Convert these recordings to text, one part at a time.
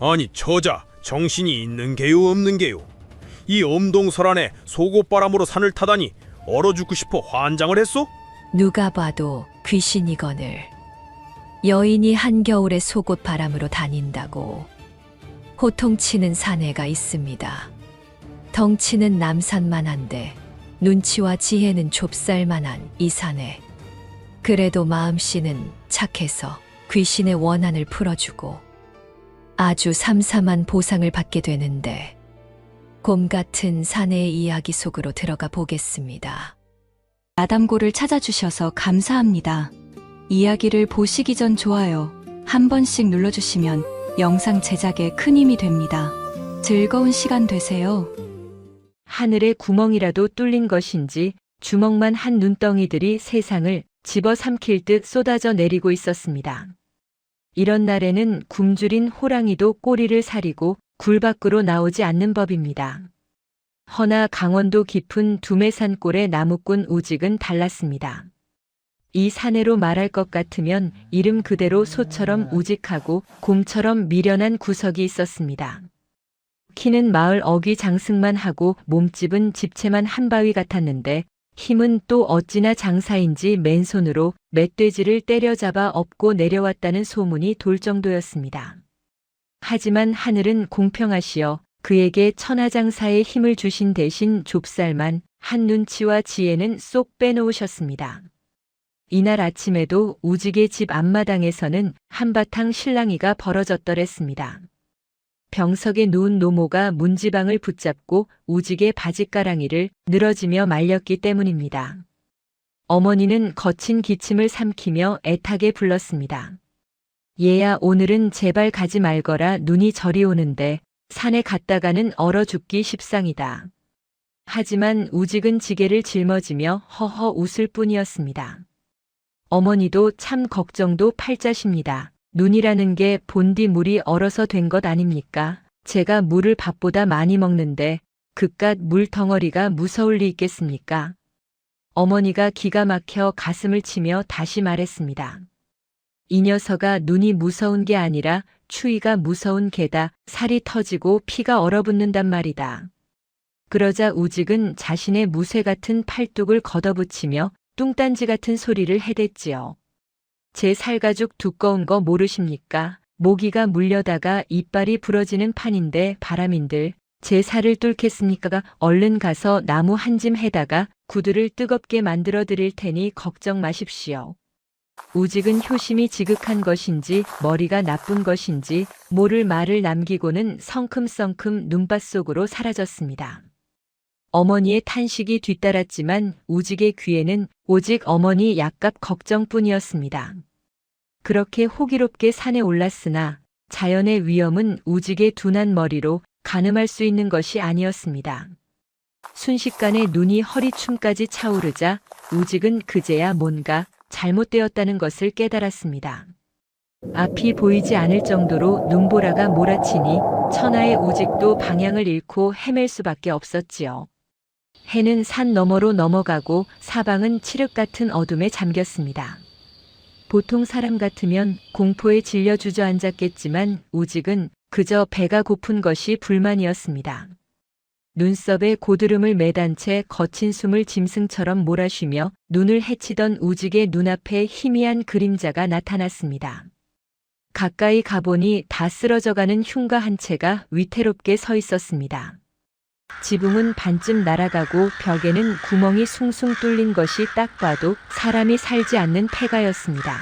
아니 저자 정신이 있는 게요 없는 게요. 이 엄동설안에 속옷바람으로 산을 타다니 얼어 죽고 싶어 환장을 했소? 누가 봐도 귀신이거늘. 여인이 한겨울에 속옷 바람으로 다닌다고. 호통치는 사내가 있습니다. 덩치는 남산만한데 눈치와 지혜는 좁쌀만한 이 사내. 그래도 마음씨는 착해서 귀신의 원한을 풀어주고 아주 삼삼한 보상을 받게 되는데 곰 같은 사내의 이야기 속으로 들어가 보겠습니다. 아담고를 찾아주셔서 감사합니다. 이야기를 보시기 전 좋아요 한 번씩 눌러주시면 영상 제작에 큰 힘이 됩니다. 즐거운 시간 되세요. 하늘에 구멍이라도 뚫린 것인지 주먹만 한 눈덩이들이 세상을 집어삼킬 듯 쏟아져 내리고 있었습니다. 이런 날에는 굶주린 호랑이도 꼬리를 사리고 굴 밖으로 나오지 않는 법입니다. 허나 강원도 깊은 두매산골의 나무꾼 우직은 달랐습니다. 이 사내로 말할 것 같으면 이름 그대로 소처럼 우직하고 곰처럼 미련한 구석이 있었습니다. 키는 마을 어귀 장승만 하고 몸집은 집채만 한 바위 같았는데 힘은 또 어찌나 장사인지 맨손으로 멧돼지를 때려잡아 업고 내려왔다는 소문이 돌 정도였습니다. 하지만 하늘은 공평하시어 그에게 천하장사의 힘을 주신 대신 좁쌀만 한 눈치와 지혜는 쏙 빼놓으셨습니다. 이날 아침에도 우직의 집 앞마당에서는 한바탕 실랑이가 벌어졌더랬습니다. 병석에 누운 노모가 문지방을 붙잡고 우직의 바짓가랑이를 늘어지며 말렸기 때문입니다. 어머니는 거친 기침을 삼키며 애타게 불렀습니다. 얘야, 오늘은 제발 가지 말거라. 눈이 저리 오는데 산에 갔다가는 얼어 죽기 십상이다. 하지만 우직은 지게를 짊어지며 허허 웃을 뿐이었습니다. 어머니도 참 걱정도 팔자십니다. 눈이라는 게 본디 물이 얼어서 된 것 아닙니까? 제가 물을 밥보다 많이 먹는데 그깟 물덩어리가 무서울 리 있겠습니까? 어머니가 기가 막혀 가슴을 치며 다시 말했습니다. 이 녀석아, 눈이 무서운 게 아니라 추위가 무서운 개다. 살이 터지고 피가 얼어붙는단 말이다. 그러자 우직은 자신의 무쇠 같은 팔뚝을 걷어붙이며 뚱딴지 같은 소리를 해댔지요. 제 살가죽 두꺼운 거 모르십니까? 모기가 물려다가 이빨이 부러지는 판인데 바람인들 제 살을 뚫겠습니까? 얼른 가서 나무 한 짐 해다가 구두를 뜨겁게 만들어 드릴 테니 걱정 마십시오. 우직은 효심이 지극한 것인지 머리가 나쁜 것인지 모를 말을 남기고는 성큼성큼 눈밭 속으로 사라졌습니다. 어머니의 탄식이 뒤따랐지만 우직의 귀에는 오직 어머니 약값 걱정뿐이었습니다. 그렇게 호기롭게 산에 올랐으나 자연의 위험은 우직의 둔한 머리로 가늠할 수 있는 것이 아니었습니다. 순식간에 눈이 허리춤까지 차오르자 우직은 그제야 뭔가 잘못되었다는 것을 깨달았습니다. 앞이 보이지 않을 정도로 눈보라가 몰아치니 천하의 우직도 방향을 잃고 헤맬 수밖에 없었지요. 해는 산 너머로 넘어가고 사방은 칠흑 같은 어둠에 잠겼습니다. 보통 사람 같으면 공포에 질려 주저앉았겠지만 우직은 그저 배가 고픈 것이 불만이었습니다. 눈썹에 고드름을 매단 채 거친 숨을 짐승처럼 몰아쉬며 눈을 헤치던 우직의 눈앞에 희미한 그림자가 나타났습니다. 가까이 가보니 다 쓰러져가는 흉가 한 채가 위태롭게 서 있었습니다. 지붕은 반쯤 날아가고 벽에는 구멍이 숭숭 뚫린 것이 딱 봐도 사람이 살지 않는 폐가였습니다.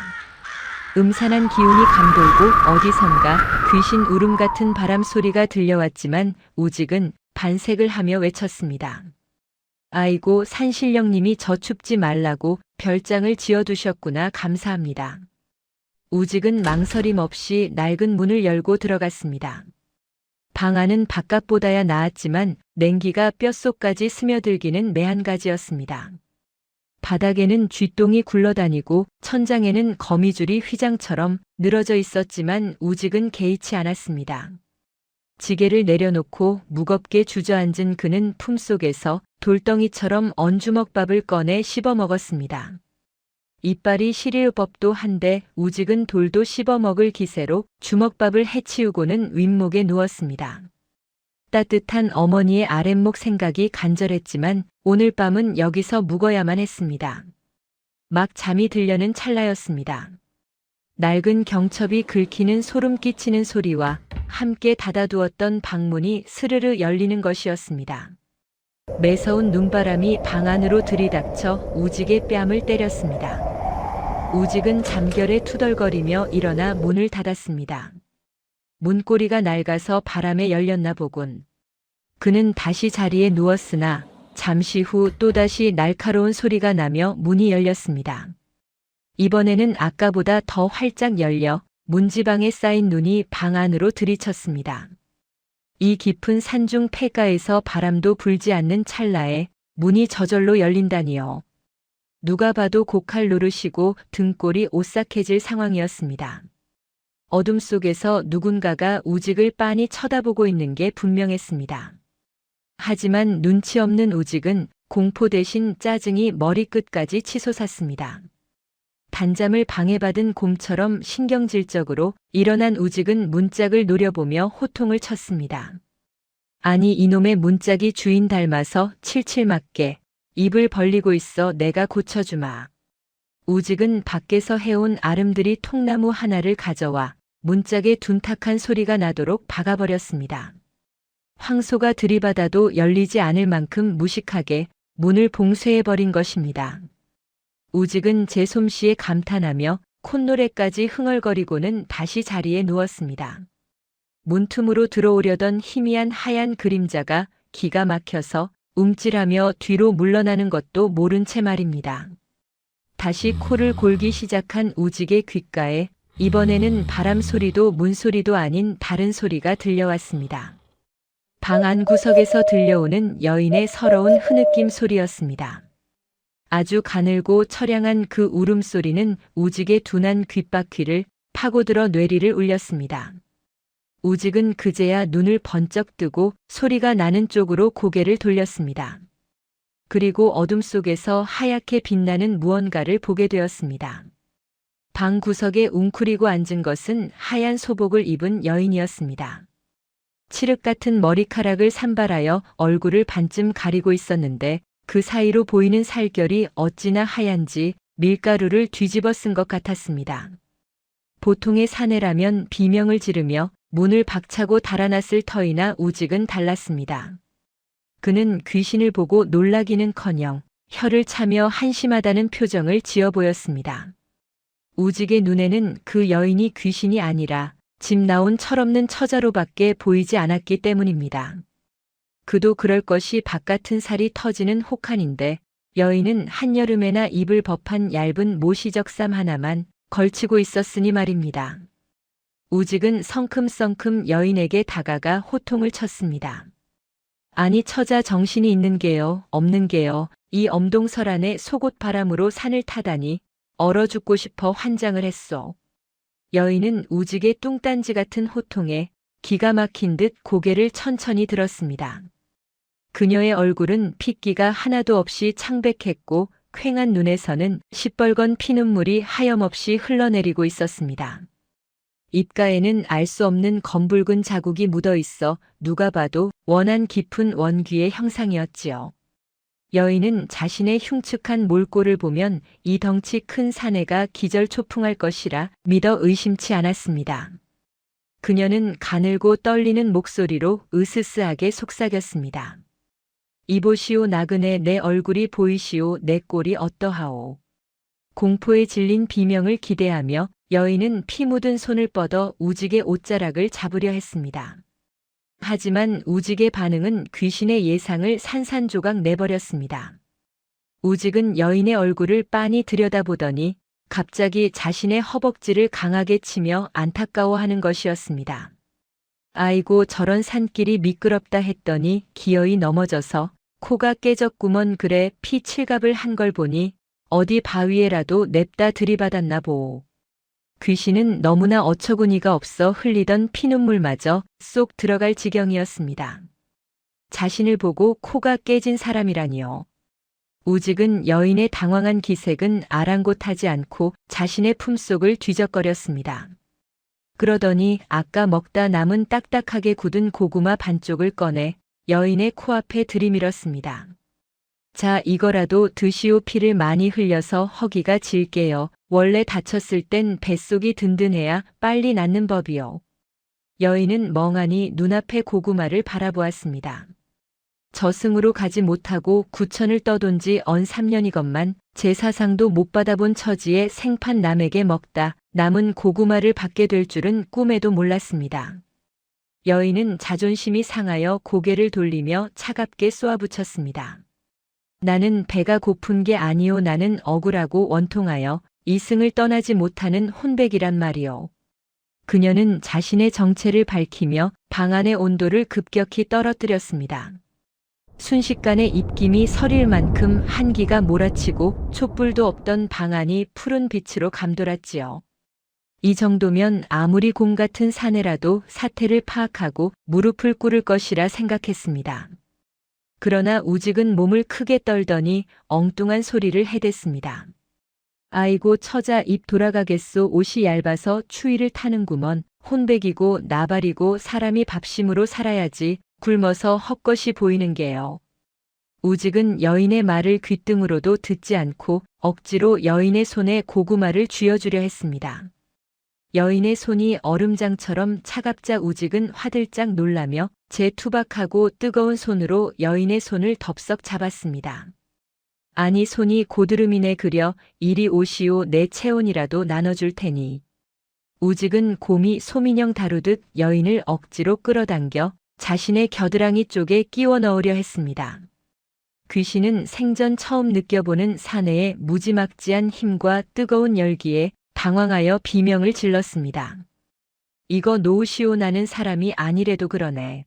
음산한 기운이 감돌고 어디선가 귀신 울음 같은 바람 소리가 들려왔지만 우직은 반색을 하며 외쳤습니다. 아이고, 산신령님이 저 춥지 말라고 별장을 지어두셨구나. 감사합니다. 우직은 망설임 없이 낡은 문을 열고 들어갔습니다. 방 안은 바깥보다야 나았지만 냉기가 뼛속까지 스며들기는 매한가지였습니다. 바닥에는 쥐똥이 굴러다니고 천장에는 거미줄이 휘장처럼 늘어져 있었지만 우직은 개의치 않았습니다. 지게를 내려놓고 무겁게 주저앉은 그는 품속에서 돌덩이처럼 언주먹밥을 꺼내 씹어 먹었습니다. 이빨이 시릴 법도 한데 우직은 돌도 씹어먹을 기세로 주먹밥을 해치우고는 윗목에 누웠습니다. 따뜻한 어머니의 아랫목 생각이 간절했지만 오늘 밤은 여기서 묵어야만 했습니다. 막 잠이 들려는 찰나였습니다. 낡은 경첩이 긁히는 소름 끼치는 소리와 함께 닫아두었던 방문이 스르르 열리는 것이었습니다. 매서운 눈바람이 방 안으로 들이닥쳐 우직의 뺨을 때렸습니다. 우직은 잠결에 투덜거리며 일어나 문을 닫았습니다. 문고리가 낡아서 바람에 열렸나 보군. 그는 다시 자리에 누웠으나 잠시 후 또다시 날카로운 소리가 나며 문이 열렸습니다. 이번에는 아까보다 더 활짝 열려 문지방에 쌓인 눈이 방 안으로 들이쳤습니다. 이 깊은 산중 폐가에서 바람도 불지 않는 찰나에 문이 저절로 열린다니요. 누가 봐도 고칼 노릇이고 등골이 오싹해질 상황이었습니다. 어둠 속에서 누군가가 우직을 빤히 쳐다보고 있는 게 분명했습니다. 하지만 눈치 없는 우직은 공포 대신 짜증이 머리끝까지 치솟았습니다. 단잠을 방해받은 곰처럼 신경질적으로 일어난 우직은 문짝을 노려보며 호통을 쳤습니다. 아니 이놈의 문짝이 주인 닮아서 칠칠 맞게 입을 벌리고 있어 내가 고쳐주마. 우직은 밖에서 해온 아름드리 통나무 하나를 가져와 문짝에 둔탁한 소리가 나도록 박아버렸습니다. 황소가 들이받아도 열리지 않을 만큼 무식하게 문을 봉쇄해버린 것입니다. 우직은 제 솜씨에 감탄하며 콧노래까지 흥얼거리고는 다시 자리에 누웠습니다. 문틈으로 들어오려던 희미한 하얀 그림자가 기가 막혀서 움찔하며 뒤로 물러나는 것도 모른 채 말입니다. 다시 코를 골기 시작한 우직의 귓가에 이번에는 바람 소리도 문소리도 아닌 다른 소리가 들려왔습니다. 방 안 구석에서 들려오는 여인의 서러운 흐느낌 소리였습니다. 아주 가늘고 처량한 그 울음소리는 우직의 둔한 귓바퀴를 파고들어 뇌리를 울렸습니다. 우직은 그제야 눈을 번쩍 뜨고 소리가 나는 쪽으로 고개를 돌렸습니다. 그리고 어둠 속에서 하얗게 빛나는 무언가를 보게 되었습니다. 방 구석에 웅크리고 앉은 것은 하얀 소복을 입은 여인이었습니다. 칠흑 같은 머리카락을 산발하여 얼굴을 반쯤 가리고 있었는데 그 사이로 보이는 살결이 어찌나 하얀지 밀가루를 뒤집어 쓴 것 같았습니다. 보통의 사내라면 비명을 지르며 문을 박차고 달아났을 터이나 우직은 달랐습니다. 그는 귀신을 보고 놀라기는커녕 혀를 차며 한심하다는 표정을 지어 보였습니다. 우직의 눈에는 그 여인이 귀신이 아니라 집 나온 철없는 처자로밖에 보이지 않았기 때문입니다. 그도 그럴 것이 바깥은 살이 터지는 혹한인데 여인은 한여름에나 입을 법한 얇은 모시적삼 하나만 걸치고 있었으니 말입니다. 우직은 성큼성큼 여인에게 다가가 호통을 쳤습니다. 아니 처자 정신이 있는 게요, 없는 게요. 이 엄동설안에 속옷 바람으로 산을 타다니 얼어 죽고 싶어 환장을 했소. 여인은 우직의 뚱딴지 같은 호통에 기가 막힌 듯 고개를 천천히 들었습니다. 그녀의 얼굴은 핏기가 하나도 없이 창백했고 퀭한 눈에서는 시뻘건 피눈물이 하염없이 흘러내리고 있었습니다. 입가에는 알 수 없는 검붉은 자국이 묻어 있어 누가 봐도 원한 깊은 원귀의 형상이었지요. 여인은 자신의 흉측한 몰골을 보면 이 덩치 큰 사내가 기절초풍할 것이라 믿어 의심치 않았습니다. 그녀는 가늘고 떨리는 목소리로 으스스하게 속삭였습니다. 이보시오 나그네 내 얼굴이 보이시오 내 꼴이 어떠하오. 공포에 질린 비명을 기대하며 여인은 피 묻은 손을 뻗어 우직의 옷자락을 잡으려 했습니다. 하지만 우직의 반응은 귀신의 예상을 산산조각 내버렸습니다. 우직은 여인의 얼굴을 빤히 들여다보더니 갑자기 자신의 허벅지를 강하게 치며 안타까워하는 것이었습니다. 아이고 저런 산길이 미끄럽다 했더니 기어이 넘어져서 코가 깨졌구먼 그래 피 칠갑을 한 걸 보니 어디 바위에라도 냅다 들이받았나 보오. 귀신은 너무나 어처구니가 없어 흘리던 피눈물마저 쏙 들어갈 지경이었습니다. 자신을 보고 코가 깨진 사람이라니요. 우직은 여인의 당황한 기색은 아랑곳하지 않고 자신의 품속을 뒤적거렸습니다. 그러더니 아까 먹다 남은 딱딱하게 굳은 고구마 반쪽을 꺼내 여인의 코앞에 들이밀었습니다. 자, 이거라도 드시오. 피를 많이 흘려서 허기가 질게요. 원래 다쳤을 땐 뱃속이 든든해야 빨리 낫는 법이요. 여인은 멍하니 눈앞의 고구마를 바라보았습니다. 저승으로 가지 못하고 구천을 떠돈 지 언 3년이건만 제사상도 못 받아본 처지에 생판 남에게 먹다 남은 고구마를 받게 될 줄은 꿈에도 몰랐습니다. 여인은 자존심이 상하여 고개를 돌리며 차갑게 쏘아붙였습니다. 나는 배가 고픈 게 아니오. 나는 억울하고 원통하여 이승을 떠나지 못하는 혼백이란 말이오. 그녀는 자신의 정체를 밝히며 방 안의 온도를 급격히 떨어뜨렸습니다. 순식간에 입김이 서릴 만큼 한기가 몰아치고 촛불도 없던 방 안이 푸른 빛으로 감돌았지요. 이 정도면 아무리 곰 같은 사내라도 사태를 파악하고 무릎을 꿇을 것이라 생각했습니다. 그러나 우직은 몸을 크게 떨더니 엉뚱한 소리를 해댔습니다. 아이고 처자 입 돌아가겠소. 옷이 얇아서 추위를 타는구먼. 혼백이고 나발이고 사람이 밥심으로 살아야지 굶어서 헛것이 보이는 게요. 우직은 여인의 말을 귓등으로도 듣지 않고 억지로 여인의 손에 고구마를 쥐어주려 했습니다. 여인의 손이 얼음장처럼 차갑자 우직은 화들짝 놀라며 제 투박하고 뜨거운 손으로 여인의 손을 덥석 잡았습니다. 아니 손이 고드름이네. 그려 이리 오시오. 내 체온이라도 나눠줄 테니. 우직은 곰이 소민형 다루듯 여인을 억지로 끌어당겨 자신의 겨드랑이 쪽에 끼워 넣으려 했습니다. 귀신은 생전 처음 느껴보는 사내의 무지막지한 힘과 뜨거운 열기에 당황하여 비명을 질렀습니다. 이거 놓으시오. 나는 사람이 아니래도 그러네.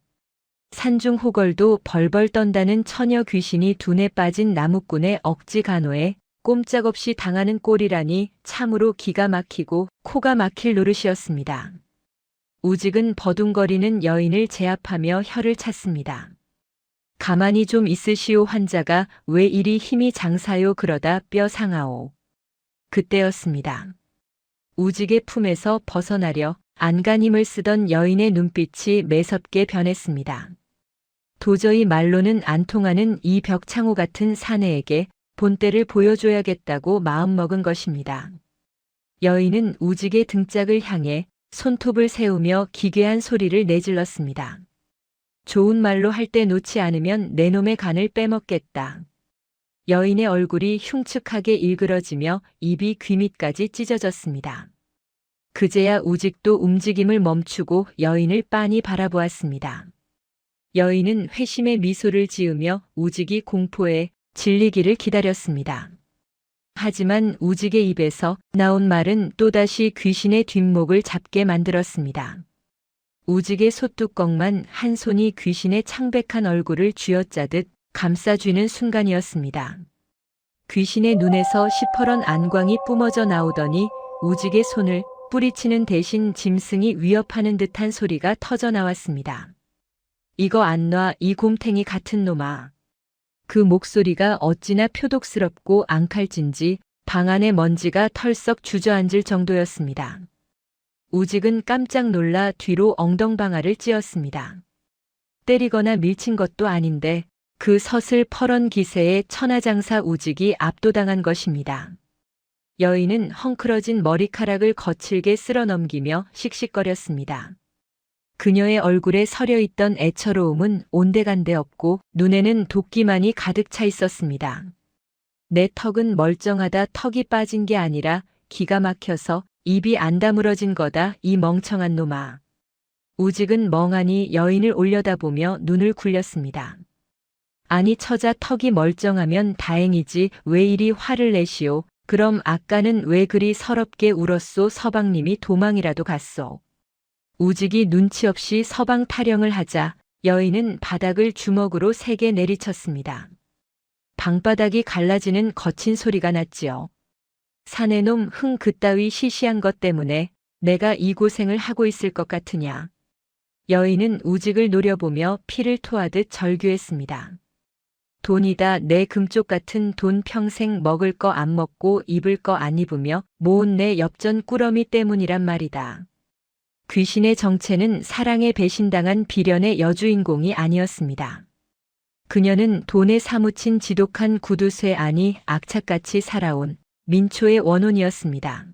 산중 호걸도 벌벌 떤다는 처녀 귀신이 둔에 빠진 나무꾼의 억지 간호에 꼼짝없이 당하는 꼴이라니 참으로 기가 막히고 코가 막힐 노릇이었습니다. 우직은 버둥거리는 여인을 제압하며 혀를 찼습니다. 가만히 좀 있으시오. 환자가 왜 이리 힘이 장사요. 그러다 뼈 상하오. 그때였습니다. 우직의 품에서 벗어나려 안간힘을 쓰던 여인의 눈빛이 매섭게 변했습니다. 도저히 말로는 안 통하는 이 벽창호 같은 사내에게 본때를 보여줘야겠다고 마음먹은 것입니다. 여인은 우직의 등짝을 향해 손톱을 세우며 기괴한 소리를 내질렀습니다. 좋은 말로 할 때 놓지 않으면 내 놈의 간을 빼먹겠다. 여인의 얼굴이 흉측하게 일그러지며 입이 귀 밑까지 찢어졌습니다. 그제야 우직도 움직임을 멈추고 여인을 빤히 바라보았습니다. 여인은 회심의 미소를 지으며 우직이 공포에 질리기를 기다렸습니다. 하지만 우직의 입에서 나온 말은 또다시 귀신의 뒷목을 잡게 만들었습니다. 우직의 소뚜껑만 한 손이 귀신의 창백한 얼굴을 쥐어짜듯 감싸쥐는 순간이었습니다. 귀신의 눈에서 시퍼런 안광이 뿜어져 나오더니 우직의 손을 뿌리치는 대신 짐승이 위협하는 듯한 소리가 터져 나왔습니다. 이거 안 놔, 이 곰탱이 같은 놈아. 그 목소리가 어찌나 표독스럽고 앙칼진지 방 안의 먼지가 털썩 주저앉을 정도였습니다. 우직은 깜짝 놀라 뒤로 엉덩방아를 찧었습니다. 때리거나 밀친 것도 아닌데 그 서슬퍼런 기세에 천하장사 우직이 압도당한 것입니다. 여인은 헝클어진 머리카락을 거칠게 쓸어넘기며 씩씩거렸습니다. 그녀의 얼굴에 서려있던 애처로움은 온데간데 없고 눈에는 도끼만이 가득 차 있었습니다. 내 턱은 멀쩡하다. 턱이 빠진 게 아니라 기가 막혀서 입이 안 다물어진 거다. 이 멍청한 놈아. 우직은 멍하니 여인을 올려다보며 눈을 굴렸습니다. 아니 처자 턱이 멀쩡하면 다행이지 왜 이리 화를 내시오. 그럼 아까는 왜 그리 서럽게 울었소. 서방님이 도망이라도 갔소. 우직이 눈치 없이 서방 타령을 하자 여인은 바닥을 주먹으로 세게 내리쳤습니다. 방바닥이 갈라지는 거친 소리가 났지요. 사내놈 흥 그따위 시시한 것 때문에 내가 이 고생을 하고 있을 것 같으냐. 여인은 우직을 노려보며 피를 토하듯 절규했습니다. 돈이다 내 금쪽 같은 돈 평생 먹을 거 안 먹고 입을 거 안 입으며 모은 내 엽전 꾸러미 때문이란 말이다. 귀신의 정체는 사랑에 배신당한 비련의 여주인공이 아니었습니다. 그녀는 돈에 사무친 지독한 구두쇠 안이 악착같이 살아온 민초의 원혼이었습니다.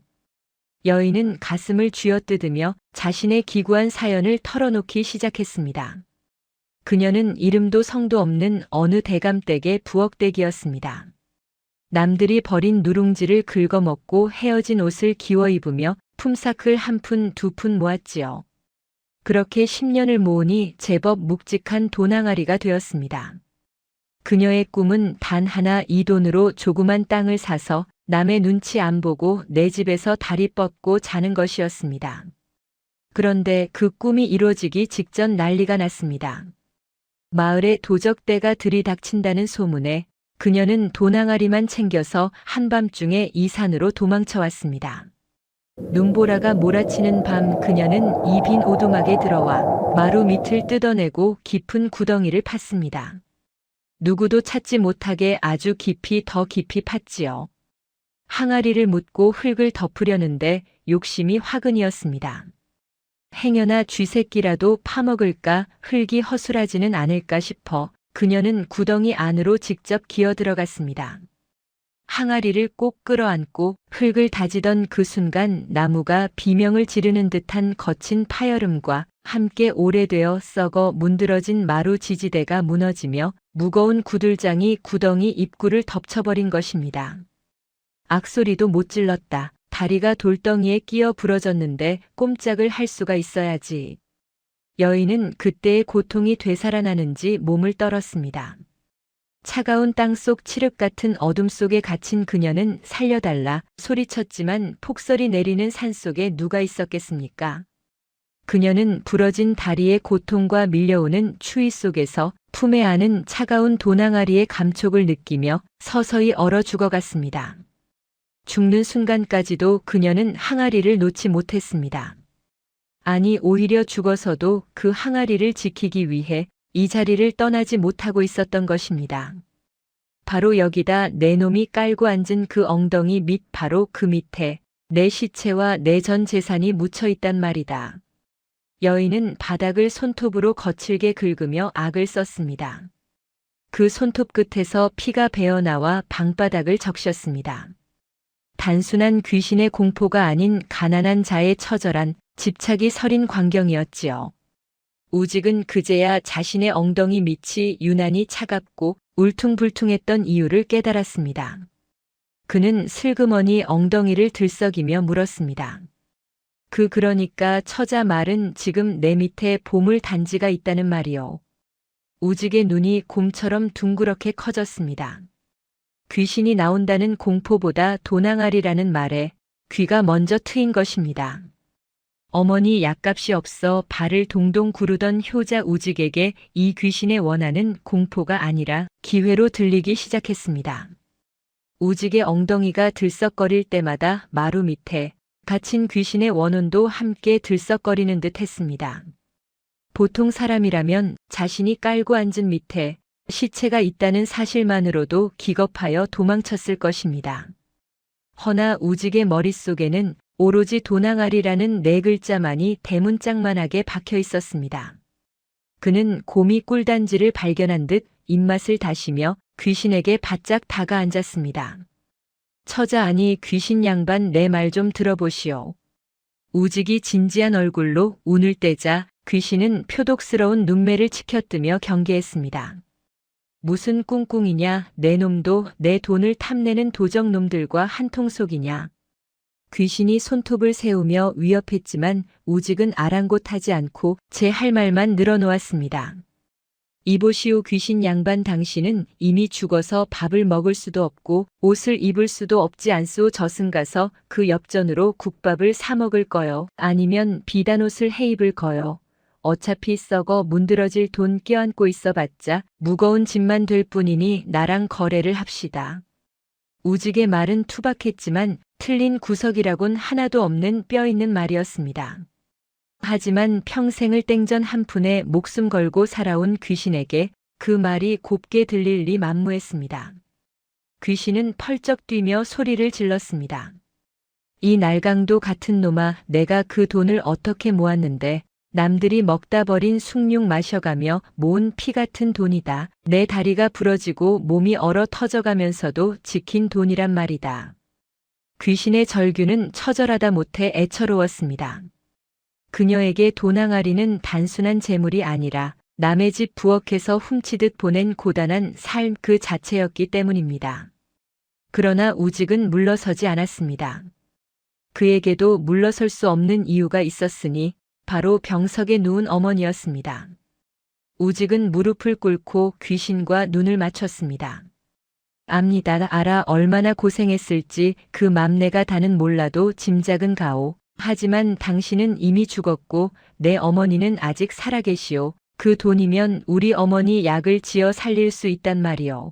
여인은 가슴을 쥐어뜯으며 자신의 기구한 사연을 털어놓기 시작했습니다. 그녀는 이름도 성도 없는 어느 대감댁의 부엌댁이었습니다. 남들이 버린 누룽지를 긁어먹고 헤어진 옷을 기워 입으며 품삯을 한 푼, 두 푼 모았지요. 그렇게 10년을 모으니 제법 묵직한 돈항아리가 되었습니다. 그녀의 꿈은 단 하나, 이 돈으로 조그만 땅을 사서 남의 눈치 안 보고 내 집에서 다리 뻗고 자는 것이었습니다. 그런데 그 꿈이 이루어지기 직전 난리가 났습니다. 마을에 도적대가 들이닥친다는 소문에 그녀는 돈항아리만 챙겨서 한밤중에 이 산으로 도망쳐왔습니다. 눈보라가 몰아치는 밤 그녀는 이 빈 오두막에 들어와 마루 밑을 뜯어내고 깊은 구덩이를 팠습니다. 누구도 찾지 못하게 아주 깊이 더 깊이 팠지요. 항아리를 묻고 흙을 덮으려는데 욕심이 화근이었습니다. 행여나 쥐새끼라도 파먹을까 흙이 허술하지는 않을까 싶어 그녀는 구덩이 안으로 직접 기어 들어갔습니다. 항아리를 꼭 끌어안고 흙을 다지던 그 순간 나무가 비명을 지르는 듯한 거친 파여름과 함께 오래되어 썩어 문드러진 마루 지지대가 무너지며 무거운 구들장이 구덩이 입구를 덮쳐버린 것입니다. 악소리도 못 질렀다. 다리가 돌덩이에 끼어 부러졌는데 꼼짝을 할 수가 있어야지. 여인은 그때의 고통이 되살아나는지 몸을 떨었습니다. 차가운 땅속 칠흑 같은 어둠 속에 갇힌 그녀는 살려달라 소리쳤지만 폭설이 내리는 산속에 누가 있었겠습니까? 그녀는 부러진 다리의 고통과 밀려오는 추위 속에서 품에 안은 차가운 돈항아리의 감촉을 느끼며 서서히 얼어 죽어갔습니다. 죽는 순간까지도 그녀는 항아리를 놓지 못했습니다. 아니 오히려 죽어서도 그 항아리를 지키기 위해 이 자리를 떠나지 못하고 있었던 것입니다. 바로 여기다 내 놈이 깔고 앉은 그 엉덩이 밑 바로 그 밑에 내 시체와 내 전 재산이 묻혀 있단 말이다. 여인은 바닥을 손톱으로 거칠게 긁으며 악을 썼습니다. 그 손톱 끝에서 피가 배어나와 방바닥을 적셨습니다. 단순한 귀신의 공포가 아닌 가난한 자의 처절한 집착이 서린 광경이었지요. 우직은 그제야 자신의 엉덩이 밑이 유난히 차갑고 울퉁불퉁했던 이유를 깨달았습니다. 그는 슬그머니 엉덩이를 들썩이며 물었습니다. 그러니까 처자 말은 지금 내 밑에 보물 단지가 있다는 말이요. 우직의 눈이 곰처럼 둥그렇게 커졌습니다. 귀신이 나온다는 공포보다 돈항아리라는 말에 귀가 먼저 트인 것입니다. 어머니 약값이 없어 발을 동동 구르던 효자 우직에게 이 귀신의 원한은 공포가 아니라 기회로 들리기 시작했습니다. 우직의 엉덩이가 들썩거릴 때마다 마루 밑에 갇힌 귀신의 원혼도 함께 들썩거리는 듯 했습니다. 보통 사람이라면 자신이 깔고 앉은 밑에 시체가 있다는 사실만으로도 기겁하여 도망쳤을 것입니다. 허나 우직의 머릿속에는 오로지 돈항아리라는 네 글자만이 대문짝만하게 박혀 있었습니다. 그는 곰이 꿀단지를 발견한 듯 입맛을 다시며 귀신에게 바짝 다가앉았습니다. 처자 아니 귀신 양반 내 말 좀 들어보시오. 우직이 진지한 얼굴로 운을 떼자 귀신은 표독스러운 눈매를 치켜뜨며 경계했습니다. 무슨 꿍꿍이냐, 내 놈도 내 돈을 탐내는 도적놈들과 한통속이냐. 귀신이 손톱을 세우며 위협했지만 우직은 아랑곳하지 않고 제 할 말만 늘어놓았습니다. 이보시오 귀신 양반 당신은 이미 죽어서 밥을 먹을 수도 없고 옷을 입을 수도 없지 않소. 저승 가서 그 엽전으로 국밥을 사 먹을 거요. 아니면 비단옷을 해 입을 거요. 어차피 썩어 문드러질 돈 껴안고 있어봤자 무거운 짐만 될 뿐이니 나랑 거래를 합시다. 우직의 말은 투박했지만 틀린 구석이라곤 하나도 없는 뼈 있는 말이었습니다. 하지만 평생을 땡전 한 푼에 목숨 걸고 살아온 귀신에게 그 말이 곱게 들릴 리 만무했습니다. 귀신은 펄쩍 뛰며 소리를 질렀습니다. 이 날강도 같은 놈아, 내가 그 돈을 어떻게 모았는데 남들이 먹다 버린 숭늉 마셔가며 모은 피 같은 돈이다. 내 다리가 부러지고 몸이 얼어 터져가면서도 지킨 돈이란 말이다. 귀신의 절규는 처절하다 못해 애처로웠습니다. 그녀에게 돈항아리는 단순한 재물이 아니라 남의 집 부엌에서 훔치듯 보낸 고단한 삶 그 자체였기 때문입니다. 그러나 우직은 물러서지 않았습니다. 그에게도 물러설 수 없는 이유가 있었으니 바로 병석에 누운 어머니였습니다. 우직은 무릎을 꿇고 귀신과 눈을 맞췄습니다. 압니다. 알아, 얼마나 고생했을지 그 맘내가 다는 몰라도 짐작은 가오. 하지만 당신은 이미 죽었고 내 어머니는 아직 살아계시오. 그 돈이면 우리 어머니 약을 지어 살릴 수 있단 말이오.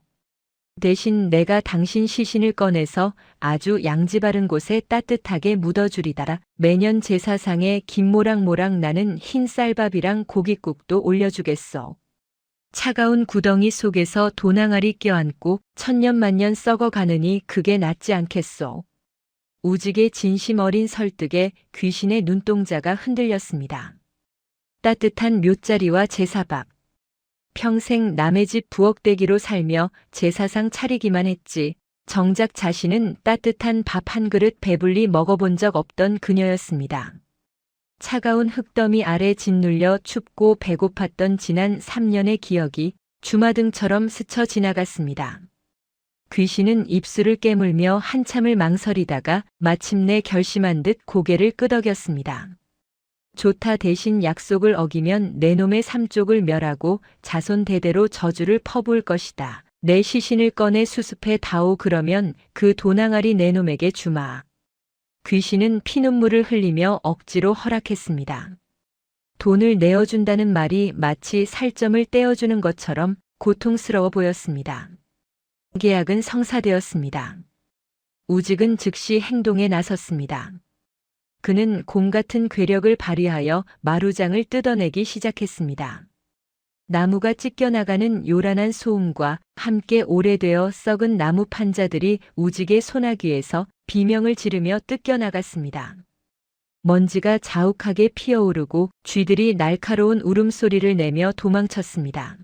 대신 내가 당신 시신을 꺼내서 아주 양지 바른 곳에 따뜻하게 묻어주리다. 매년 제사상에 김모락모락 나는 흰 쌀밥이랑 고깃국도 올려주겠어. 차가운 구덩이 속에서 돈항아리 껴안고 천년만년 썩어가느니 그게 낫지 않겠소. 우직의 진심 어린 설득에 귀신의 눈동자가 흔들렸습니다. 따뜻한 묘자리와 제사밥. 평생 남의 집 부엌대기로 살며 제사상 차리기만 했지 정작 자신은 따뜻한 밥 한 그릇 배불리 먹어본 적 없던 그녀였습니다. 차가운 흙더미 아래 짓눌려 춥고 배고팠던 지난 3년의 기억이 주마등처럼 스쳐 지나갔습니다. 귀신은 입술을 깨물며 한참을 망설이다가 마침내 결심한 듯 고개를 끄덕였습니다. 좋다, 대신 약속을 어기면 내 놈의 삼쪽을 멸하고 자손 대대로 저주를 퍼부을 것이다. 내 시신을 꺼내 수습해 다오. 그러면 그 돈항아리 내 놈에게 주마. 귀신은 피눈물을 흘리며 억지로 허락했습니다. 돈을 내어준다는 말이 마치 살점을 떼어주는 것처럼 고통스러워 보였습니다. 계약은 성사되었습니다. 우직은 즉시 행동에 나섰습니다. 그는 곰 같은 괴력을 발휘하여 마루장을 뜯어내기 시작했습니다. 나무가 찢겨나가는 요란한 소음과 함께 오래되어 썩은 나무 판자들이 우직의 소나귀에서 비명을 지르며 뜯겨나갔습니다. 먼지가 자욱하게 피어오르고 쥐들이 날카로운 울음소리를 내며 도망쳤습니다.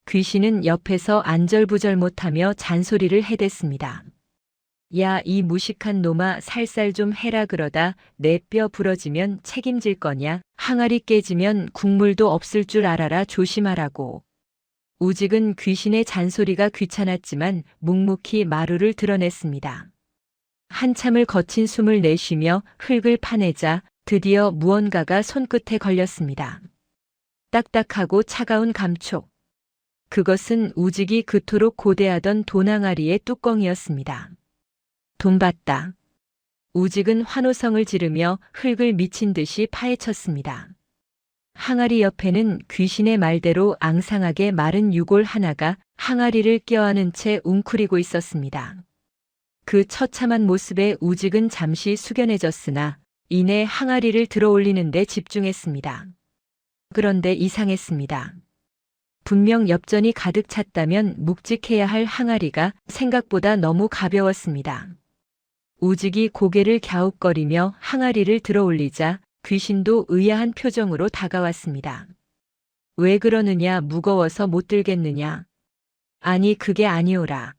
귀신은 옆에서 안절부절 못하며 잔소리를 해댔습니다. 야, 이 무식한 놈아, 살살 좀 해라. 그러다 내 뼈 부러지면 책임질 거냐? 항아리 깨지면 국물도 없을 줄 알아라. 조심하라고. 우직은 귀신의 잔소리가 귀찮았지만 묵묵히 마루를 드러냈습니다. 한참을 거친 숨을 내쉬며 흙을 파내자 드디어 무언가가 손끝에 걸렸습니다. 딱딱하고 차가운 감촉. 그것은 우직이 그토록 고대하던 돈항아리의 뚜껑이었습니다. 돈 받다. 우직은 환호성을 지르며 흙을 미친 듯이 파헤쳤습니다. 항아리 옆에는 귀신의 말대로 앙상하게 마른 유골 하나가 항아리를 껴안은 채 웅크리고 있었습니다. 그 처참한 모습에 우직은 잠시 숙연해졌으나 이내 항아리를 들어올리는 데 집중했습니다. 그런데 이상했습니다. 분명 엽전이 가득 찼다면 묵직해야 할 항아리가 생각보다 너무 가벼웠습니다. 우직이 고개를 갸웃거리며 항아리를 들어올리자 귀신도 의아한 표정으로 다가왔습니다. 왜 그러느냐, 무거워서 못 들겠느냐. 아니, 그게 아니오라.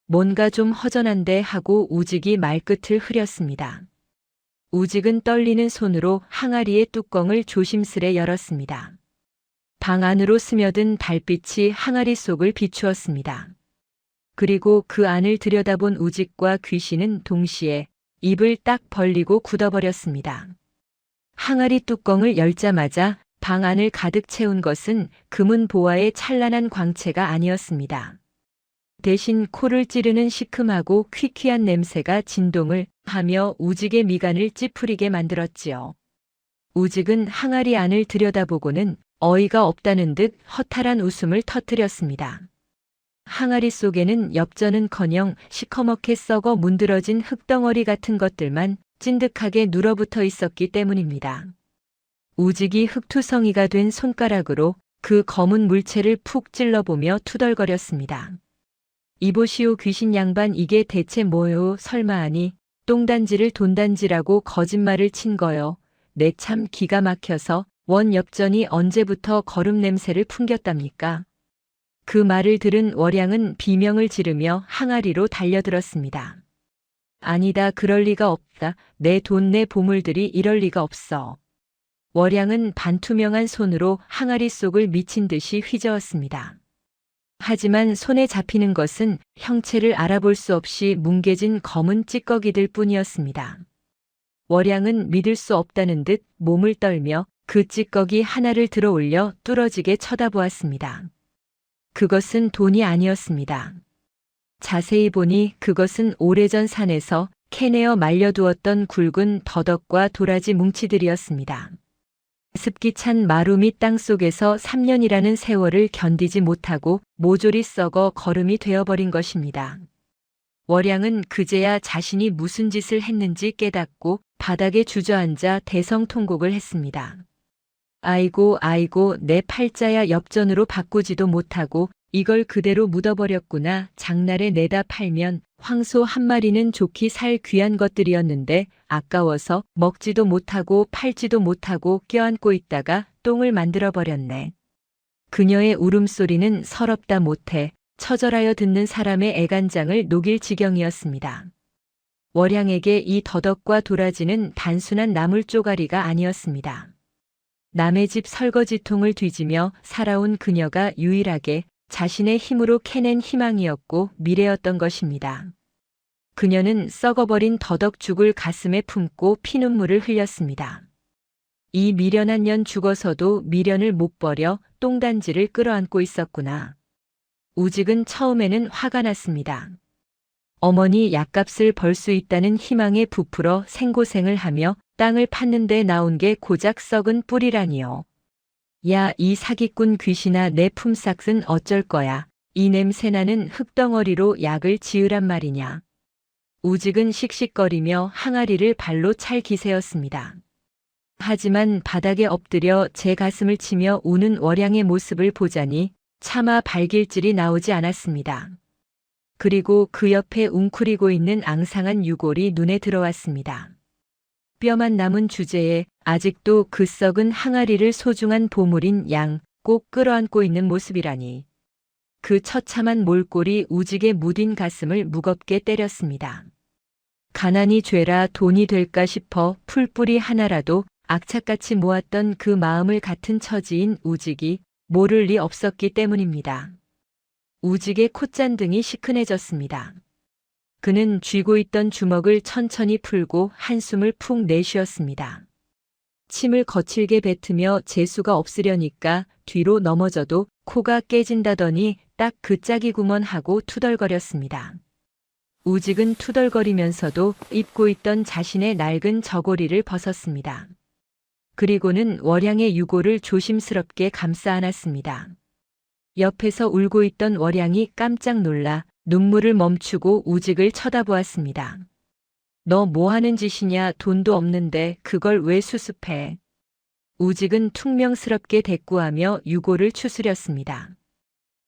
뭔가 좀 허전한데 하고 우직이 말끝을 흐렸습니다. 우직은 떨리는 손으로 항아리의 뚜껑을 조심스레 열었습니다. 방 안으로 스며든 달빛이 항아리 속을 비추었습니다. 그리고 그 안을 들여다본 우직과 귀신은 동시에 입을 딱 벌리고 굳어버렸습니다. 항아리 뚜껑을 열자마자 방 안을 가득 채운 것은 금은 보화의 찬란한 광채가 아니었습니다. 대신 코를 찌르는 시큼하고 퀴퀴한 냄새가 진동을 하며 우직의 미간을 찌푸리게 만들었지요. 우직은 항아리 안을 들여다보고는 어이가 없다는 듯 허탈한 웃음을 터뜨렸습니다. 항아리 속에는 엽전은커녕 시커멓게 썩어 문드러진 흙덩어리 같은 것들만 찐득하게 눌어붙어 있었기 때문입니다. 우직이 흙투성이가 된 손가락으로 그 검은 물체를 푹 찔러보며 투덜거렸습니다. 이보시오 귀신 양반 이게 대체 뭐요 설마 하니 똥단지를 돈단지라고 거짓말을 친 거요. 내 참 기가 막혀서 원 엽전이 언제부터 거름 냄새를 풍겼답니까? 그 말을 들은 월양은 비명을 지르며 항아리로 달려들었습니다. 아니다 그럴 리가 없다. 내 돈 내 보물들이 이럴 리가 없어. 월양은 반투명한 손으로 항아리 속을 미친 듯이 휘저었습니다. 하지만 손에 잡히는 것은 형체를 알아볼 수 없이 뭉개진 검은 찌꺼기들 뿐이었습니다. 월양은 믿을 수 없다는 듯 몸을 떨며 그 찌꺼기 하나를 들어 올려 뚫어지게 쳐다보았습니다. 그것은 돈이 아니었습니다. 자세히 보니 그것은 오래전 산에서 캐내어 말려두었던 굵은 더덕과 도라지 뭉치들이었습니다. 습기 찬 마루 및 땅 속에서 3년이라는 세월을 견디지 못하고 모조리 썩어 거름이 되어버린 것입니다. 월양은 그제야 자신이 무슨 짓을 했는지 깨닫고 바닥에 주저앉아 대성통곡을 했습니다. 아이고 아이고 내 팔자야 엽전으로 바꾸지도 못하고 이걸 그대로 묻어버렸구나. 장날에 내다 팔면 황소 한 마리는 좋게 살 귀한 것들이었는데 아까워서 먹지도 못하고 팔지도 못하고 껴안고 있다가 똥을 만들어버렸네. 그녀의 울음소리는 서럽다 못해 처절하여 듣는 사람의 애간장을 녹일 지경이었습니다. 월양에게 이 더덕과 도라지는 단순한 나물 쪼가리가 아니었습니다. 남의 집 설거지통을 뒤지며 살아온 그녀가 유일하게 자신의 힘으로 캐낸 희망이었고 미래였던 것입니다. 그녀는 썩어버린 더덕죽을 가슴에 품고 피눈물을 흘렸습니다. 이 미련한 년 죽어서도 미련을 못 버려 똥단지를 끌어안고 있었구나. 우직은 처음에는 화가 났습니다. 어머니 약값을 벌 수 있다는 희망에 부풀어 생고생을 하며 땅을 팠는데 나온 게 고작 썩은 뿌리라니요. 야, 이 사기꾼 귀신아 내 품삯은 어쩔 거야. 이 냄새나는 흙덩어리로 약을 지으란 말이냐. 우직은 씩씩거리며 항아리를 발로 찰 기세였습니다. 하지만 바닥에 엎드려 제 가슴을 치며 우는 월양의 모습을 보자니 차마 발길질이 나오지 않았습니다. 그리고 그 옆에 웅크리고 있는 앙상한 유골이 눈에 들어왔습니다. 뼈만 남은 주제에 아직도 그 썩은 항아리를 소중한 보물인 양 꼭 끌어안고 있는 모습이라니. 그 처참한 몰골이 우직의 무딘 가슴을 무겁게 때렸습니다. 가난이 죄라 돈이 될까 싶어 풀뿌리 하나라도 악착같이 모았던 그 마음을 같은 처지인 우직이 모를 리 없었기 때문입니다. 우직의 콧잔등이 시큰해졌습니다. 그는 쥐고 있던 주먹을 천천히 풀고 한숨을 푹 내쉬었습니다. 침을 거칠게 뱉으며 재수가 없으려니까 뒤로 넘어져도 코가 깨진다더니 딱 그 짝이구먼 하고 투덜거렸습니다. 우직은 투덜거리면서도 입고 있던 자신의 낡은 저고리를 벗었습니다. 그리고는 월양의 유골을 조심스럽게 감싸 안았습니다. 옆에서 울고 있던 월양이 깜짝 놀라 눈물을 멈추고 우직을 쳐다보았습니다. 너 뭐 하는 짓이냐 돈도 없는데 그걸 왜 수습해? 우직은 퉁명스럽게 대꾸하며 유골을 추스렸습니다.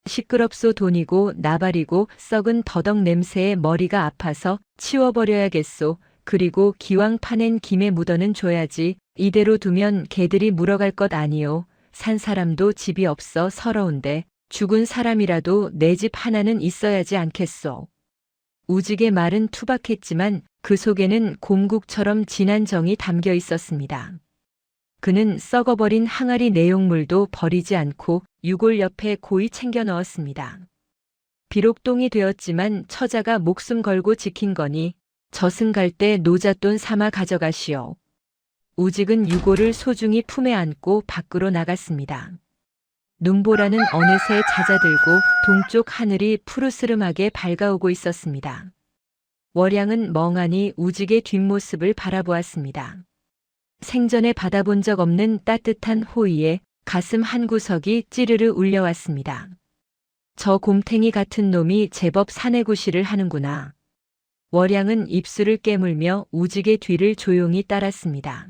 시끄럽소 돈이고 나발이고 썩은 더덕 냄새에 머리가 아파서 치워버려야겠소. 그리고 기왕 파낸 김에 묻어는 줘야지. 이대로 두면 개들이 물어갈 것 아니오. 산 사람도 집이 없어 서러운데 죽은 사람이라도 내 집 하나는 있어야지 않겠소. 우직의 말은 투박했지만 그 속에는 곰국처럼 진한 정이 담겨 있었습니다. 그는 썩어버린 항아리 내용물도 버리지 않고 유골 옆에 고이 챙겨 넣었습니다. 비록 똥이 되었지만 처자가 목숨 걸고 지킨 거니 저승 갈 때 노잣돈 삼아 가져가시오. 우직은 유골을 소중히 품에 안고 밖으로 나갔습니다. 눈보라는 어느새 잦아들고 동쪽 하늘이 푸르스름하게 밝아오고 있었습니다. 월양은 멍하니 우직의 뒷모습을 바라보았습니다. 생전에 받아본 적 없는 따뜻한 호의에 가슴 한구석이 찌르르 울려왔습니다. 저 곰탱이 같은 놈이 제법 사내구실을 하는구나. 월양은 입술을 깨물며 우직의 뒤를 조용히 따랐습니다.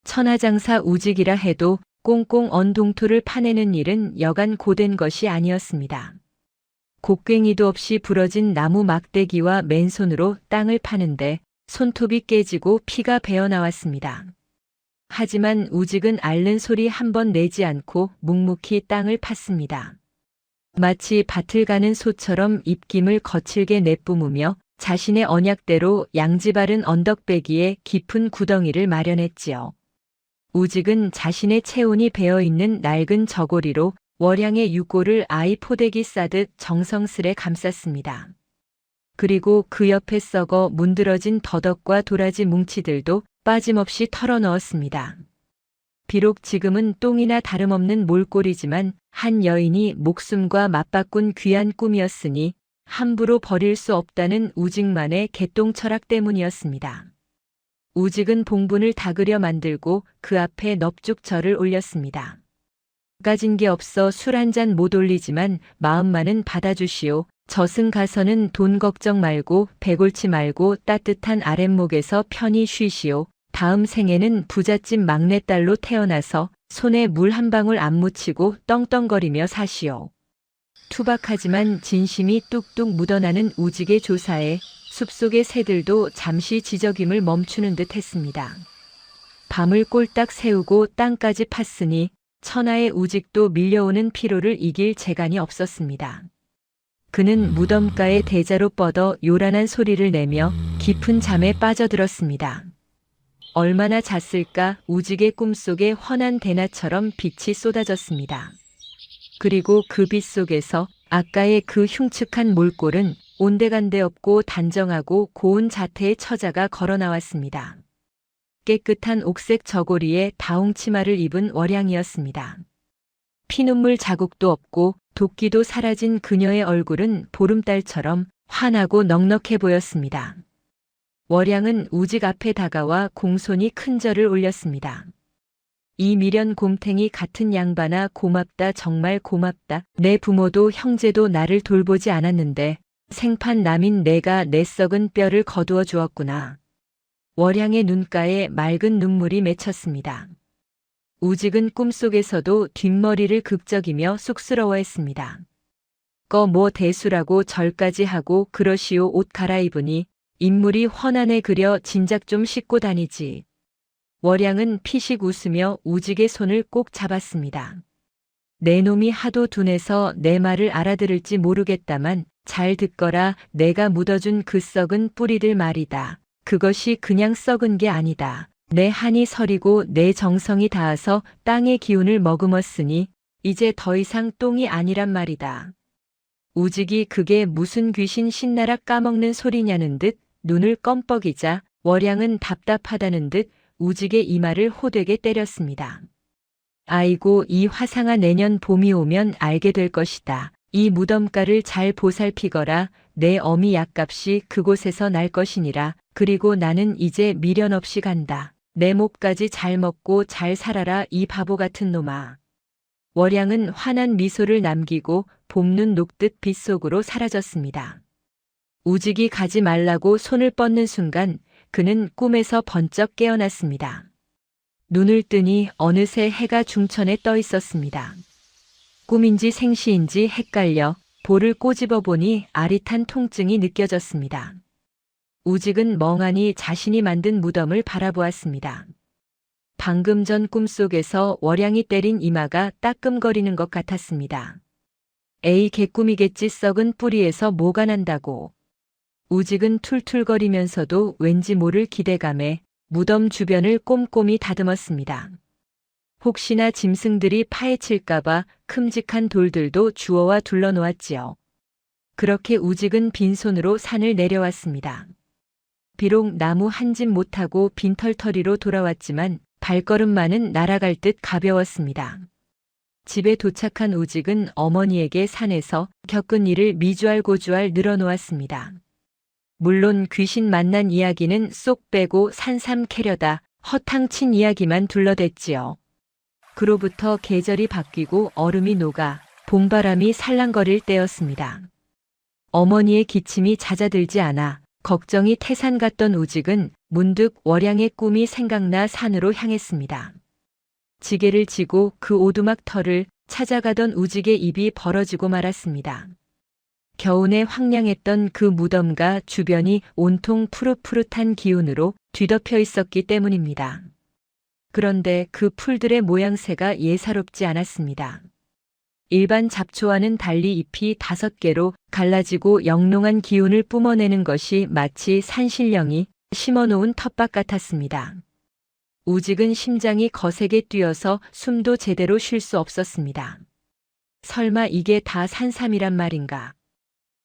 천하장사 우직이라 해도 꽁꽁 언 동토를 파내는 일은 여간 고된 것이 아니었습니다. 곡괭이도 없이 부러진 나무 막대기와 맨손으로 땅을 파는데 손톱이 깨지고 피가 배어나왔습니다. 하지만 우직은 앓는 소리 한 번 내지 않고 묵묵히 땅을 팠습니다. 마치 밭을 가는 소처럼 입김을 거칠게 내뿜으며 자신의 언약대로 양지 바른 언덕배기에 깊은 구덩이를 마련했지요. 우직은 자신의 체온이 배어있는 낡은 저고리로 월양의 유골을 아이 포대기 싸듯 정성스레 감쌌습니다. 그리고 그 옆에 썩어 문드러진 더덕과 도라지 뭉치들도 빠짐없이 털어넣었습니다. 비록 지금은 똥이나 다름없는 몰골이지만 한 여인이 목숨과 맞바꾼 귀한 꿈이었으니 함부로 버릴 수 없다는 우직만의 개똥 철학 때문이었습니다. 우직은 봉분을 닦으려 만들고 그 앞에 넙죽절을 올렸습니다. 가진 게 없어 술 한 잔 못 올리지만 마음만은 받아주시오. 저승 가서는 돈 걱정 말고 배골치 말고 따뜻한 아랫목에서 편히 쉬시오. 다음 생에는 부잣집 막내딸로 태어나서 손에 물 한 방울 안 묻히고 떵떵거리며 사시오. 투박하지만 진심이 뚝뚝 묻어나는 우직의 조사에 숲속의 새들도 잠시 지저김을 멈추는 듯 했습니다. 밤을 꼴딱 새우고 땅까지 팠으니 천하의 우직도 밀려오는 피로를 이길 재간이 없었습니다. 그는 무덤가의 대자로 뻗어 요란한 소리를 내며 깊은 잠에 빠져들었습니다. 얼마나 잤을까. 우직의 꿈속에 환한 대낮처럼 빛이 쏟아졌습니다. 그리고 그 빛 속에서 아까의 그 흉측한 몰골은 온데간데 없고 단정하고 고운 자태의 처자가 걸어 나왔습니다. 깨끗한 옥색 저고리에 다홍 치마를 입은 월양이었습니다. 피눈물 자국도 없고 도끼도 사라진 그녀의 얼굴은 보름달처럼 환하고 넉넉해 보였습니다. 월양은 우직 앞에 다가와 공손히 큰 절을 올렸습니다. 이 미련 곰탱이 같은 양반아, 고맙다, 정말 고맙다. 내 부모도 형제도 나를 돌보지 않았는데 생판 남인 내가 내 썩은 뼈를 거두어 주었구나. 월양의 눈가에 맑은 눈물이 맺혔습니다. 우직은 꿈속에서도 뒷머리를 극적이며 쑥스러워했습니다. 뭐 대수라고 절까지 하고 그러시오. 옷 갈아입으니 인물이 헌안에 그려 진작 좀 씻고 다니지. 월양은 피식 웃으며 우직의 손을 꼭 잡았습니다. 내 놈이 하도 둔해서 내 말을 알아들을지 모르겠다만 잘 듣거라. 내가 묻어준 그 썩은 뿌리들 말이다. 그것이 그냥 썩은 게 아니다. 내 한이 서리고 내 정성이 닿아서 땅의 기운을 머금었으니 이제 더 이상 똥이 아니란 말이다. 우직이 그게 무슨 귀신 신나락 까먹는 소리냐는 듯 눈을 껌뻑이자 월양은 답답하다는 듯 우직의 이마를 호되게 때렸습니다. 아이고, 이 화상아, 내년 봄이 오면 알게 될 것이다. 이 무덤가를 잘 보살피거라. 내 어미 약값이 그곳에서 날 것이니라. 그리고 나는 이제 미련 없이 간다. 내 몫까지 잘 먹고 잘 살아라, 이 바보 같은 놈아. 월양은 환한 미소를 남기고 봄눈 녹듯 빛 속으로 사라졌습니다. 우직이 가지 말라고 손을 뻗는 순간 그는 꿈에서 번쩍 깨어났습니다. 눈을 뜨니 어느새 해가 중천에 떠 있었습니다. 꿈인지 생시인지 헷갈려 볼을 꼬집어 보니 아릿한 통증이 느껴졌습니다. 우직은 멍하니 자신이 만든 무덤을 바라보았습니다. 방금 전 꿈속에서 월양이 때린 이마가 따끔거리는 것 같았습니다. 에이, 개꿈이겠지. 썩은 뿌리에서 뭐가 난다고. 우직은 툴툴거리면서도 왠지 모를 기대감에 무덤 주변을 꼼꼼히 다듬었습니다. 혹시나 짐승들이 파헤칠까봐 큼직한 돌들도 주워와 둘러놓았지요. 그렇게 우직은 빈손으로 산을 내려왔습니다. 비록 나무 한 집 못하고 빈털터리로 돌아왔지만 발걸음만은 날아갈 듯 가벼웠습니다. 집에 도착한 우직은 어머니에게 산에서 겪은 일을 미주알고주알 늘어놓았습니다. 물론 귀신 만난 이야기는 쏙 빼고 산삼 캐려다 허탕친 이야기만 둘러댔지요. 그로부터 계절이 바뀌고 얼음이 녹아 봄바람이 살랑거릴 때였습니다. 어머니의 기침이 잦아들지 않아 걱정이 태산 같던 우직은 문득 월양의 꿈이 생각나 산으로 향했습니다. 지게를 지고 그 오두막 털을 찾아가던 우직의 입이 벌어지고 말았습니다. 겨우내 황량했던 그 무덤과 주변이 온통 푸릇푸릇한 기운으로 뒤덮여 있었기 때문입니다. 그런데 그 풀들의 모양새가 예사롭지 않았습니다. 일반 잡초와는 달리 잎이 5개로 갈라지고 영롱한 기운을 뿜어내는 것이 마치 산신령이 심어놓은 텃밭 같았습니다. 우직은 심장이 거세게 뛰어서 숨도 제대로 쉴 수 없었습니다. 설마 이게 다 산삼이란 말인가?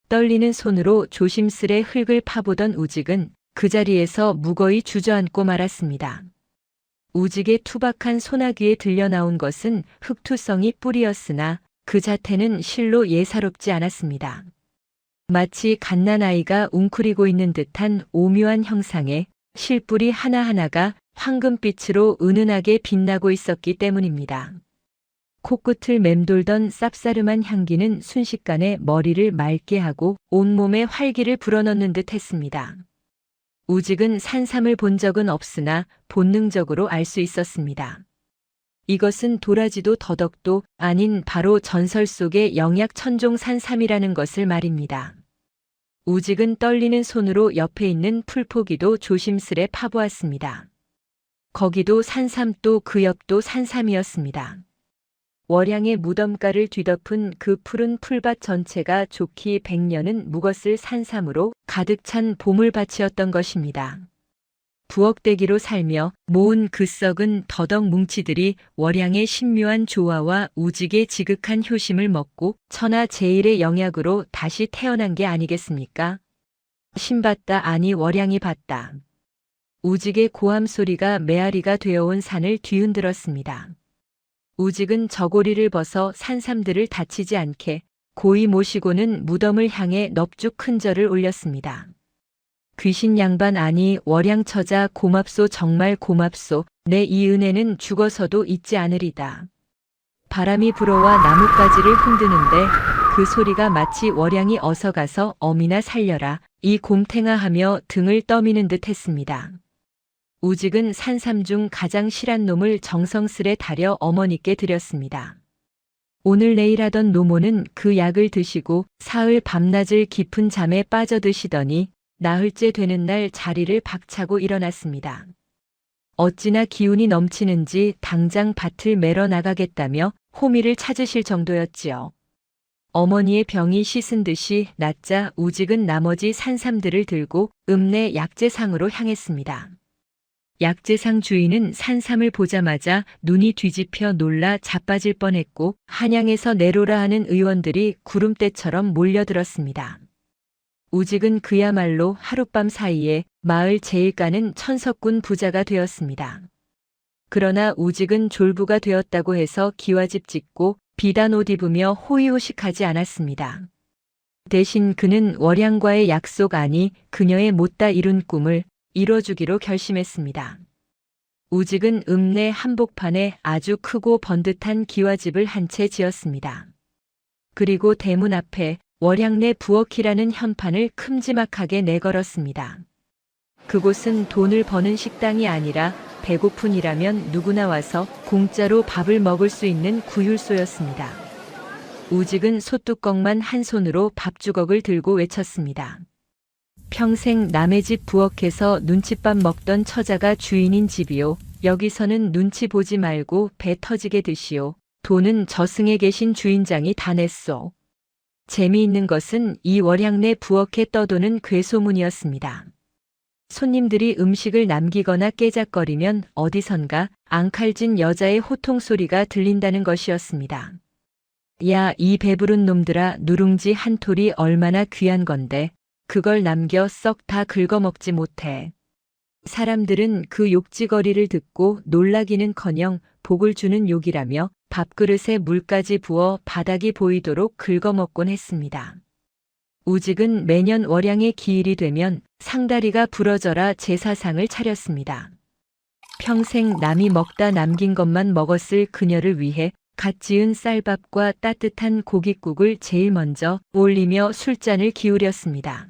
떨리는 손으로 조심스레 흙을 파보던 우직은 그 자리에서 무거이 주저앉고 말았습니다. 우직의 투박한 소나기에 들려나온 것은 흙투성이 뿌리였으나 그 자태는 실로 예사롭지 않았습니다. 마치 갓난아이가 웅크리고 있는 듯한 오묘한 형상에 실뿌리 하나하나가 황금빛으로 은은하게 빛나고 있었기 때문입니다. 코끝을 맴돌던 쌉싸름한 향기는 순식간에 머리를 맑게 하고 온몸에 활기를 불어넣는 듯 했습니다. 우직은 산삼을 본 적은 없으나 본능적으로 알 수 있었습니다. 이것은 도라지도 더덕도 아닌 바로 전설 속의 영약 천종 산삼이라는 것을 말입니다. 우직은 떨리는 손으로 옆에 있는 풀포기도 조심스레 파보았습니다. 거기도 산삼 또 그 옆도 산삼이었습니다. 월향의 무덤가를 뒤덮은 그 푸른 풀밭 전체가 좋기 100년은 묵었을 산삼으로 가득 찬 보물밭이었던 것입니다. 부엌대기로 살며 모은 그 썩은 더덕 뭉치들이 월향의 신묘한 조화와 우직의 지극한 효심을 먹고 천하제일의 영약으로 다시 태어난 게 아니겠습니까? 신봤다 아니 월향이 봤다. 우직의 고함 소리가 메아리가 되어온 산을 뒤흔들었습니다. 우직은 저고리를 벗어 산삼들을 다치지 않게 고이 모시고는 무덤을 향해 넙죽 큰 절을 올렸습니다. 귀신 양반 아니 월향처자 고맙소 정말 고맙소 내 이 은혜는 죽어서도 잊지 않으리다. 바람이 불어와 나뭇가지를 흔드는데 그 소리가 마치 월향이 어서 가서 어미나 살려라 이 곰탱아 하며 등을 떠미는 듯 했습니다. 우직은 산삼 중 가장 실한 놈을 정성스레 다려 어머니께 드렸습니다. 오늘 내일 하던 노모는 그 약을 드시고 사흘 밤낮을 깊은 잠에 빠져드시더니 나흘째 되는 날 자리를 박차고 일어났습니다. 어찌나 기운이 넘치는지 당장 밭을 매러 나가겠다며 호미를 찾으실 정도였지요. 어머니의 병이 씻은 듯이 낫자 우직은 나머지 산삼들을 들고 읍내 약재상으로 향했습니다. 약재상 주인은 산삼을 보자마자 눈이 뒤집혀 놀라 자빠질 뻔했고 한양에서 내로라 하는 의원들이 구름대처럼 몰려들었습니다. 우직은 그야말로 하룻밤 사이에 마을 제일가는 천석군 부자가 되었습니다. 그러나 우직은 졸부가 되었다고 해서 기와집 짓고 비단 옷 입으며 호의호식하지 않았습니다. 대신 그는 월향과의 약속 아니 그녀의 못다 이룬 꿈을 이뤄주기로 결심했습니다. 우직은 읍내 한복판에 아주 크고 번듯한 기와집을 한 채 지었습니다. 그리고 대문 앞에 월향내 부엌이라는 현판을 큼지막하게 내걸었습니다. 그곳은 돈을 버는 식당이 아니라 배고픈이라면 누구나 와서 공짜로 밥을 먹을 수 있는 구휼소였습니다. 우직은 소뚜껑만 한 손으로 밥주걱을 들고 외쳤습니다. 평생 남의 집 부엌에서 눈칫밥 먹던 처자가 주인인 집이요. 여기서는 눈치 보지 말고 배 터지게 드시오. 돈은 저승에 계신 주인장이 다 냈소. 재미있는 것은 이 월향내 부엌에 떠도는 괴소문이었습니다. 손님들이 음식을 남기거나 깨작거리면 어디선가 앙칼진 여자의 호통 소리가 들린다는 것이었습니다. 야, 이 배부른 놈들아, 누룽지 한 톨이 얼마나 귀한 건데 그걸 남겨 썩 다 긁어먹지 못해. 사람들은 그 욕지거리를 듣고 놀라기는커녕 복을 주는 욕이라며 밥그릇에 물까지 부어 바닥이 보이도록 긁어먹곤 했습니다. 우직은 매년 월향의 기일이 되면 상다리가 부러져라 제사상을 차렸습니다. 평생 남이 먹다 남긴 것만 먹었을 그녀를 위해 갓 지은 쌀밥과 따뜻한 고깃국을 제일 먼저 올리며 술잔을 기울였습니다.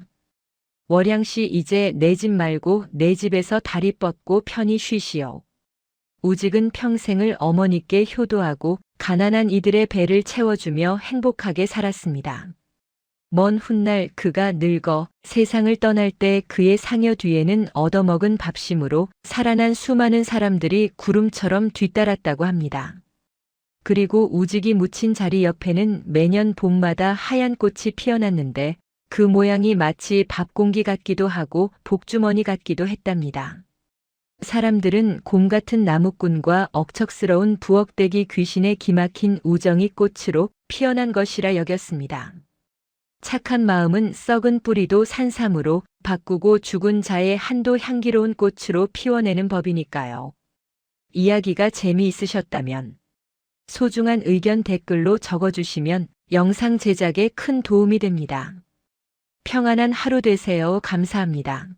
월향씨 이제 내 집 말고 내 집에서 다리 뻗고 편히 쉬시오. 우직은 평생을 어머니께 효도하고 가난한 이들의 배를 채워주며 행복하게 살았습니다. 먼 훗날 그가 늙어 세상을 떠날 때 그의 상여 뒤에는 얻어먹은 밥심으로 살아난 수많은 사람들이 구름처럼 뒤따랐다고 합니다. 그리고 우직이 묻힌 자리 옆에는 매년 봄마다 하얀 꽃이 피어났는데 그 모양이 마치 밥공기 같기도 하고 복주머니 같기도 했답니다. 사람들은 곰 같은 나무꾼과 억척스러운 부엌대기 귀신의 기막힌 우정이 꽃으로 피어난 것이라 여겼습니다. 착한 마음은 썩은 뿌리도 산삼으로 바꾸고 죽은 자의 한도 향기로운 꽃으로 피워내는 법이니까요. 이야기가 재미있으셨다면 소중한 의견 댓글로 적어주시면 영상 제작에 큰 도움이 됩니다. 평안한 하루 되세요. 감사합니다.